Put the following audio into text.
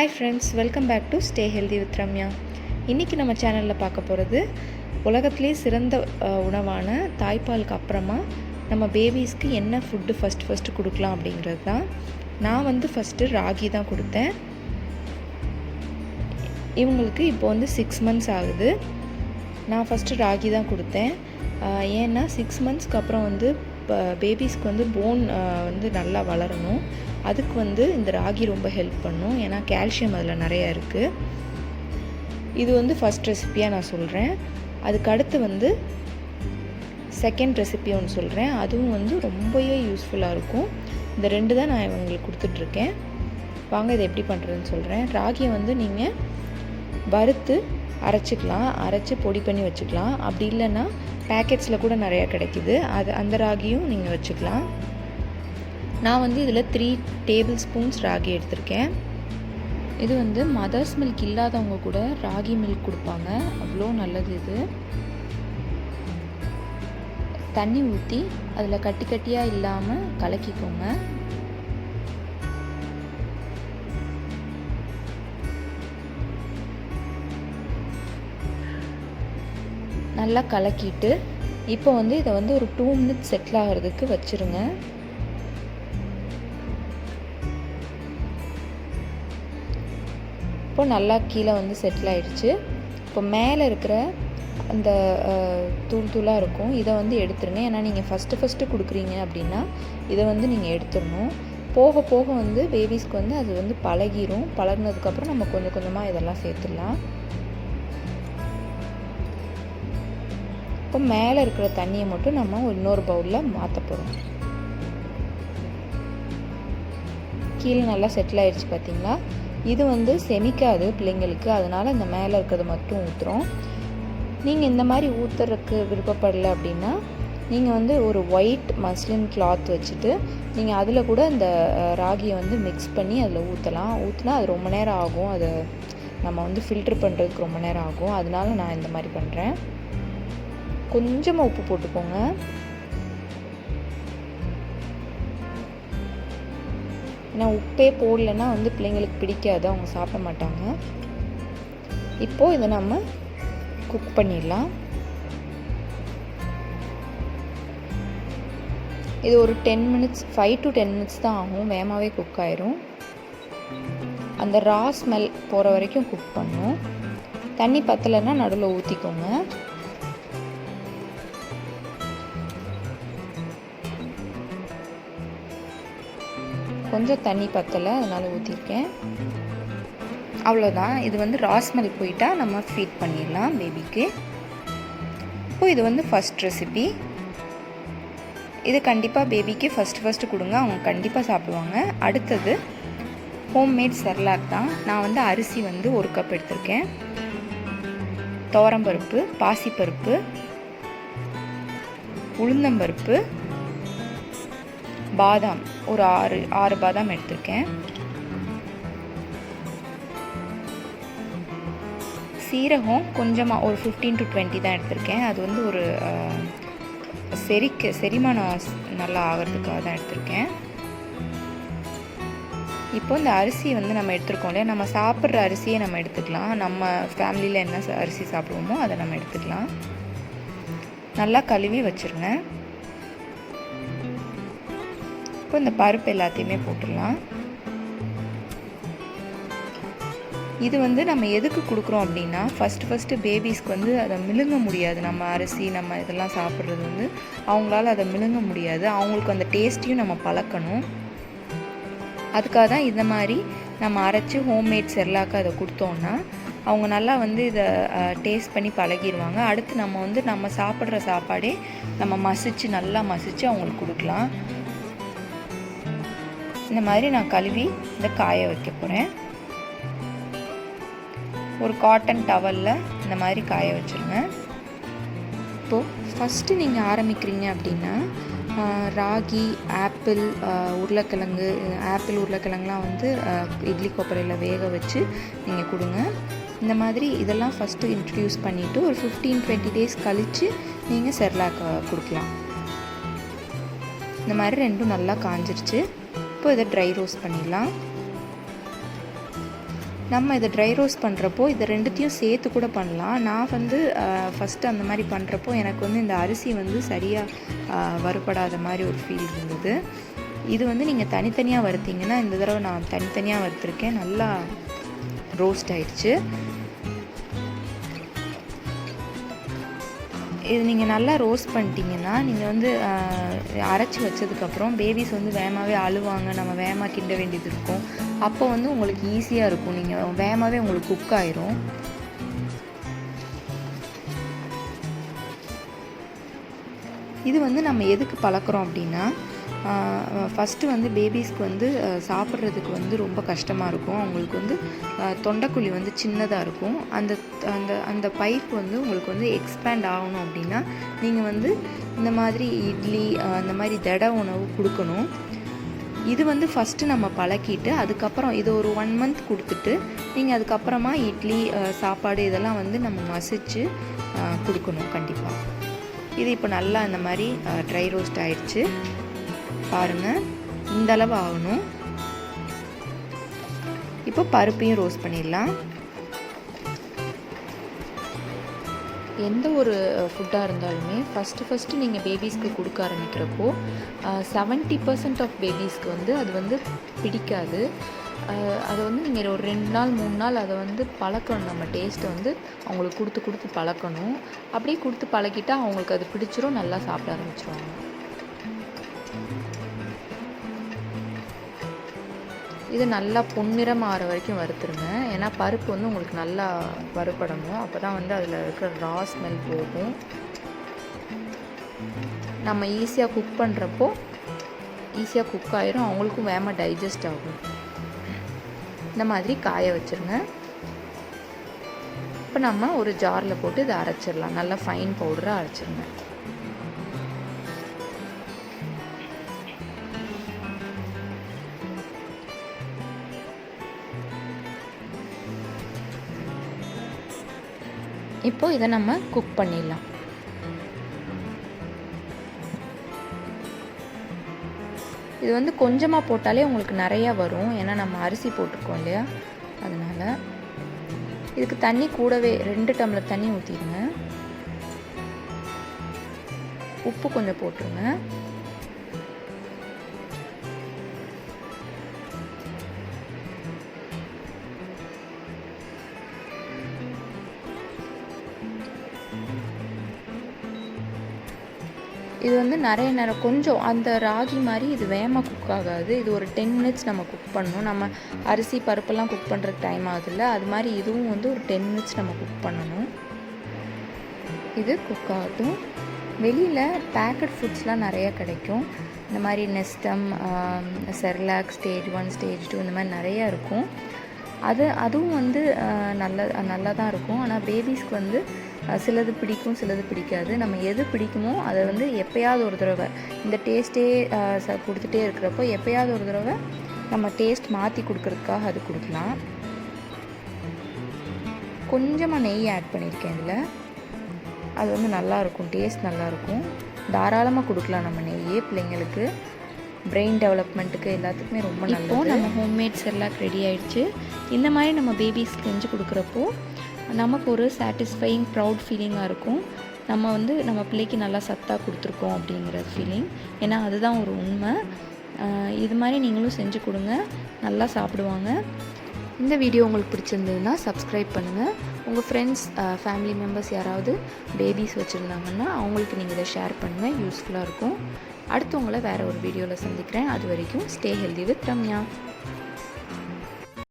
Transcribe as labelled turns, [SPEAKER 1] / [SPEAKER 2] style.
[SPEAKER 1] Hi friends, welcome back to Stay Healthy with Ramya. இன்றைக்கி நம்ம சேனலில் பார்க்க போகிறது உலகத்திலே சிறந்த உணவான தாய்ப்பாலுக்கு அப்புறமா நம்ம பேபிஸ்க்கு என்ன ஃபுட்டு ஃபஸ்ட்டு கொடுக்கலாம் அப்படிங்கிறது தான். நான் ஃபஸ்ட்டு ராகி தான் கொடுத்தேன். இவங்களுக்கு இப்போ 6 months ஆகுது. நான் ஃபஸ்ட்டு ராகி தான் கொடுத்தேன். ஏன்னா 6 monthsக்கு அப்புறம் பேபிஸ்க்கு போன் நல்லா வளரணும். அதுக்கு இந்த ராகி ரொம்ப ஹெல்ப் பண்ணும். ஏன்னா கால்சியம் அதில் நிறையா இருக்குது. இது ஃபஸ்ட் ரெசிப்பியாக நான் சொல்கிறேன். அதுக்கு அடுத்து செகண்ட் ரெசிபி ஒன்று சொல்கிறேன். அதுவும் ரொம்பவே யூஸ்ஃபுல்லாக இருக்கும். இந்த 2 தான் நான் இவங்களுக்கு கொடுத்துட்ருக்கேன். வாங்க இதை எப்படி பண்ணுறதுன்னு சொல்கிறேன். ராகியை நீங்கள் வறுத்து அரைச்சிக்கலாம், அரைச்சி பொடி பண்ணி வச்சுக்கலாம். அப்படி இல்லைன்னா பேக்கெட்ஸில் கூட நிறையா கிடைக்கிது. அந்த ராகியும் நீங்கள் வச்சுக்கலாம். நான் இதில் 3 tablespoons ராகி எடுத்திருக்கேன். இது மதர்ஸ் மில்க் இல்லாதவங்க கூட ராகி மில்க் கொடுப்பாங்க, அவ்வளோ நல்லது. இது தண்ணி ஊற்றி அதில் கட்டி கட்டியாக இல்லாமல் கலக்கிக்கோங்க. நல்லா கலக்கிட்டு இப்போ இதை ஒரு 2 minutes செட்டில் ஆகிறதுக்கு வச்சுருங்க. இப்போ நல்லா கீழே செட்டில் ஆகிடுச்சு. இப்போ மேலே இருக்கிற அந்த தூளாக இருக்கும், இதை எடுத்துருங்க. ஏன்னா நீங்கள் ஃபஸ்ட்டு கொடுக்குறீங்க அப்படின்னா இதை நீங்கள் எடுத்துடணும். போக போக பேபிஸ்க்கு அது பழகிரும். பழகினதுக்கப்புறம் நம்ம கொஞ்சம் கொஞ்சமாக இதெல்லாம் சேர்த்துடலாம். இப்போ மேலே இருக்கிற தண்ணியை மட்டும் நம்ம இன்னொரு பவுலில் மாற்ற போகிறோம். கீழே நல்லா செட்டில் ஆகிடுச்சு பார்த்தீங்களா. இது செமிக்காது பிள்ளைங்களுக்கு, அதனால் இந்த மேலே இருக்கிறத மட்டும் ஊற்றுறோம். நீங்கள் இந்த மாதிரி ஊற்றுறதுக்கு விருப்பப்படலை அப்படின்னா நீங்கள் ஒரு ஒயிட் மஸ்லின் கிளாத் வச்சுட்டு நீங்கள் அதில் கூட இந்த ராகியை மிக்ஸ் பண்ணி அதில் ஊற்றலாம். ஊற்றினா அது ரொம்ப நேரம் ஆகும். அதை நம்ம ஃபில்ட்ரு பண்ணுறதுக்கு ரொம்ப நேரம் ஆகும். அதனால நான் இந்த மாதிரி பண்ணுறேன். கொஞ்சமாக உப்பு போட்டுக்கோங்க. ஏன்னா உப்பே போடலைன்னா பிள்ளைங்களுக்கு பிடிக்காது, அவங்க சாப்பிட மாட்டாங்க. இப்போது இதை நம்ம குக் பண்ணிடலாம். இது ஒரு 10 minutes 5 to 10 minutes தான் ஆகும். வேகமாகவே குக் ஆயிரும். அந்த ரா ஸ்மெல் போகிற வரைக்கும் குக் பண்ணும். தண்ணி பத்தலைன்னா நடுவில் ஊற்றிக்கோங்க. கொஞ்சம் தண்ணி பத்தலை, அதனால் ஊற்றிருக்கேன். அவ்வளோதான். இது ரா ஸ்மெல் போயிட்டால் நம்ம ஃபீட் பண்ணிடலாம் பேபிக்கு. இப்போது இது ஃபஸ்ட் ரெசிபி. இது கண்டிப்பாக பேபிக்கு ஃபஸ்ட்டு கொடுங்க, அவங்க கண்டிப்பாக சாப்பிடுவாங்க. அடுத்தது ஹோம்மேட் ceralac தான். நான் அரிசி 1 கப் எடுத்திருக்கேன். துவரம்பருப்பு, பாசிப்பருப்பு, உளுந்தம்பருப்பு, பாதாம் ஒரு 6 பாதாம் எடுத்திருக்கேன். சீரகம் கொஞ்சமாக ஒரு 15 to 20 தான் எடுத்திருக்கேன். அது ஒரு செரிமானம் நல்லா ஆகிறதுக்காக தான் எடுத்திருக்கேன். இப்போ இந்த அரிசி நம்ம எடுத்துருக்கோம் இல்லையா, நம்ம சாப்பிட்ற அரிசியை நம்ம எடுத்துக்கலாம். நம்ம ஃபேமிலியில் என்ன அரிசி சாப்பிடுவோமோ அதை நம்ம எடுத்துக்கலாம். நல்லா கழுவி வச்சுருங்க. இப்போ இந்த பருப்பு எல்லாத்தையுமே போட்டுடலாம். இது நம்ம எதுக்கு கொடுக்குறோம் அப்படின்னா ஃபஸ்ட்டு பேபிஸ்க்கு அதை மிழுங்க முடியாது. நம்ம அரிசி நம்ம இதெல்லாம் சாப்பிட்றது அவங்களால அதை மிழுங்க முடியாது. அவங்களுக்கு அந்த டேஸ்ட்டையும் நம்ம பழக்கணும். அதுக்காக தான் இந்த மாதிரி நம்ம அரைச்சி ஹோம்மேட் ceralac அதை கொடுத்தோன்னா அவங்க நல்லா இதை டேஸ்ட் பண்ணி பழகிடுவாங்க. அடுத்து நம்ம சாப்பிட்ற சாப்பாடே நம்ம நல்லா மசித்து அவங்களுக்கு கொடுக்கலாம். இந்த மாதிரி நான் கழுவி இதை காய வைக்க போகிறேன். ஒரு காட்டன் டவலில் இந்த மாதிரி காய வச்சுருங்க. இப்போது ஃபஸ்ட்டு நீங்கள் ஆரம்பிக்கிறீங்க அப்படின்னா ராகி, ஆப்பிள், உருளைக்கிழங்குலாம் இட்லி கொப்பரையில் வேக வச்சு நீங்கள் கொடுங்க. இந்த மாதிரி இதெல்லாம் ஃபஸ்ட்டு இன்ட்ரடியூஸ் பண்ணிவிட்டு ஒரு 15-20 days கழித்து நீங்கள் ceralac கொடுக்கலாம். இந்த மாதிரி 2ம் நல்லா காஞ்சிருச்சு. இப்போ இதை ட்ரை ரோஸ்ட் பண்ணிடலாம். நம்ம இதை ட்ரை ரோஸ்ட் பண்ணுறப்போ இதை ரெண்டுத்தையும் சேர்த்து கூட பண்ணலாம். நான் வந்து ஃபஸ்ட்டு அந்த மாதிரி பண்ணுறப்போ எனக்கு வந்து இந்த அரிசி வந்து சரியாக வறுபடாத மாதிரி ஒரு ஃபீல் இருந்தது. இது வந்து நீங்கள் தனித்தனியாக வறுத்தீங்கன்னா, இந்த தடவை நான் தனித்தனியாக வறுத்துருக்கேன், நல்லா ரோஸ்ட் ஆயிடுச்சு. இது நீங்கள் நல்லா ரோஸ்ட் பண்ணிட்டீங்கன்னா, நீங்கள் வந்து அரைச்சி வச்சதுக்கப்புறம் பேபிஸ் வந்து வேகமாகவே அழுவாங்க, நம்ம வேகமாக கிண்ட வேண்டியது இருக்கும். அப்போ வந்து உங்களுக்கு ஈஸியாக இருக்கும், நீங்கள் வேகமாகவே உங்களுக்கு குக் ஆயிரும். இது வந்து நம்ம எதுக்கு பழக்கிறோம் அப்படின்னா, ஃபஸ்ட்டு வந்து பேபிஸ்க்கு வந்து சாப்பிட்றதுக்கு வந்து ரொம்ப கஷ்டமாக இருக்கும். அவங்களுக்கு வந்து தொண்டைக்குழி வந்து சின்னதாக இருக்கும். அந்த அந்த அந்த பைப் வந்து உங்களுக்கு வந்து எக்ஸ்பேண்ட் ஆகணும் அப்படின்னா, நீங்கள் வந்து இந்த மாதிரி இட்லி அந்த மாதிரி திட உணவு கொடுக்கணும். இது வந்து ஃபஸ்ட்டு நம்ம பழக்கிட்டு அதுக்கப்புறம் இது ஒரு 1 மந்த் கொடுத்துட்டு நீங்கள் அதுக்கப்புறமா இட்லி சாப்பாடு இதெல்லாம் வந்து நம்ம மசிச்சு கொடுக்கணும் கண்டிப்பாக. இது இப்போ நல்லா இந்த மாதிரி ட்ரை ரோஸ்ட் ஆயிடுச்சு பாருங்கள், இந்த அளவு ஆகணும். இப்போ பருப்பையும் ரோஸ்ட் பண்ணிடலாம். எந்த ஒரு ஃபுட்டாக இருந்தாலுமே ஃபஸ்ட்டு நீங்கள் பேபிஸ்க்கு கொடுக்க ஆரம்பிக்கிறப்போ 70% ஆஃப் பேபிஸ்க்கு வந்து அது வந்து பிடிக்காது. அதை வந்து நீங்கள் ஒரு 2 நாள் 3 நாள் அதை வந்து பழக்கணும். நம்ம டேஸ்ட்டை வந்து அவங்களுக்கு கொடுத்து பழக்கணும். அப்படியே கொடுத்து பழக்கிட்டால் அவங்களுக்கு அது பிடிச்சிரும், நல்லா சாப்பிட ஆரம்பிச்சிருவாங்க. இது நல்லா பொன்னிறம் ஆகிற வரைக்கும் வறுத்துருங்க. ஏன்னா பருப்பு வந்து உங்களுக்கு நல்லா வறுபடணும். அப்போ தான் வந்து அதில் இருக்கிற ரா ஸ்மெல் போகும். நம்ம ஈஸியாக குக் பண்ணுறப்போ ஈஸியாக குக் ஆயிரும், அவங்களுக்கும் வேகமாக டைஜஸ்ட் ஆகும். இந்த மாதிரி காய வச்சுருங்க. இப்போ நம்ம ஒரு ஜாரில் போட்டு இதை அரைச்சிடலாம். நல்லா ஃபைன் பவுடராக அரைச்சிருங்க. இப்போ இதை நம்ம குக் பண்ணிடலாம். இது வந்து கொஞ்சமாக போட்டாலே உங்களுக்கு நிறையா வரும், ஏன்னா நம்ம அரிசி போட்டிருக்கோம் இல்லையா, அதனால். இதுக்கு தண்ணி கூடவே 2 டம்ளர் தண்ணி ஊற்றிடுங்க. உப்பு கொஞ்சம் போட்டுருங்க. இது வந்து நிறைய நேரம் கொஞ்சம் அந்த ராகி மாதிரி இது வேகமாக குக் ஆகாது. இது ஒரு 10 மினிட்ஸ் நம்ம குக் பண்ணணும். நம்ம அரிசி பருப்பெல்லாம் குக் பண்ணுறதுக்கு டைம் ஆகுதுல்ல, அது மாதிரி இதுவும் வந்து ஒரு 10 மினிட்ஸ் நம்ம குக் பண்ணணும். இது குக் ஆகட்டும். வெளியில் பேக்கெட் ஃபுட்ஸ்லாம் நிறையா கிடைக்கும். இந்த மாதிரி நெஸ்டம், செரலாக் ஸ்டேஜ் 1 ஸ்டேஜ் 2 இந்த மாதிரி நிறையா இருக்கும். அதுவும் வந்து நல்லா தான் இருக்கும். ஆனால் பேபிஸ்க்கு வந்து சிலது பிடிக்கும், சிலது பிடிக்காது. நம்ம எது பிடிக்குமோ அதை வந்து எப்போயாவது ஒரு தடவை இந்த டேஸ்ட்டே கொடுத்துட்டே இருக்கிறப்போ எப்போயாவது ஒரு தடவை நம்ம டேஸ்ட் மாற்றி கொடுக்கறதுக்காக அது கொடுக்கலாம். கொஞ்சமாக நெய் ஆட் பண்ணியிருக்கேன் இதில். அது வந்து நல்லாயிருக்கும், டேஸ்ட் நல்லாயிருக்கும். தாராளமாக கொடுக்கலாம் நம்ம நெய்யே. பிள்ளைங்களுக்கு பிரெயின் டெவலப்மெண்ட்டுக்கு எல்லாத்துக்குமே ரொம்ப நல்லது. இப்போது நம்ம ஹோம்மேட் செரலாக் ரெடி ஆகிடுச்சு. இந்த மாதிரி நம்ம பேபிஸ்க்கு செஞ்சு கொடுக்குறப்போ நமக்கு ஒரு சாட்டிஸ்ஃபையிங் ப்ரவுட் ஃபீலிங்காக இருக்கும். நம்ம வந்து நம்ம பிள்ளைக்கு நல்லா சத்தாக கொடுத்துருக்கோம் அப்படிங்கிற ஃபீலிங். ஏன்னா அதுதான் ஒரு உண்மை. இது மாதிரி நீங்களும் செஞ்சு கொடுங்க, நல்லா சாப்பிடுவாங்க. இந்த வீடியோ உங்களுக்கு பிடிச்சிருந்ததுன்னா சப்ஸ்கிரைப் பண்ணுங்கள். உங்கள் ஃப்ரெண்ட்ஸ் ஃபேமிலி மெம்பர்ஸ் யாராவது பேபிஸ் வச்சுருந்தாங்கன்னா அவங்களுக்கு நீங்கள் இதை ஷேர் பண்ணுங்கள், யூஸ்ஃபுல்லாக இருக்கும். அடுத்து உங்களை வேறு ஒரு வீடியோவில் சந்திக்கிறேன். அது வரைக்கும் ஸ்டே ஹெல்தி வித் ரம்யா.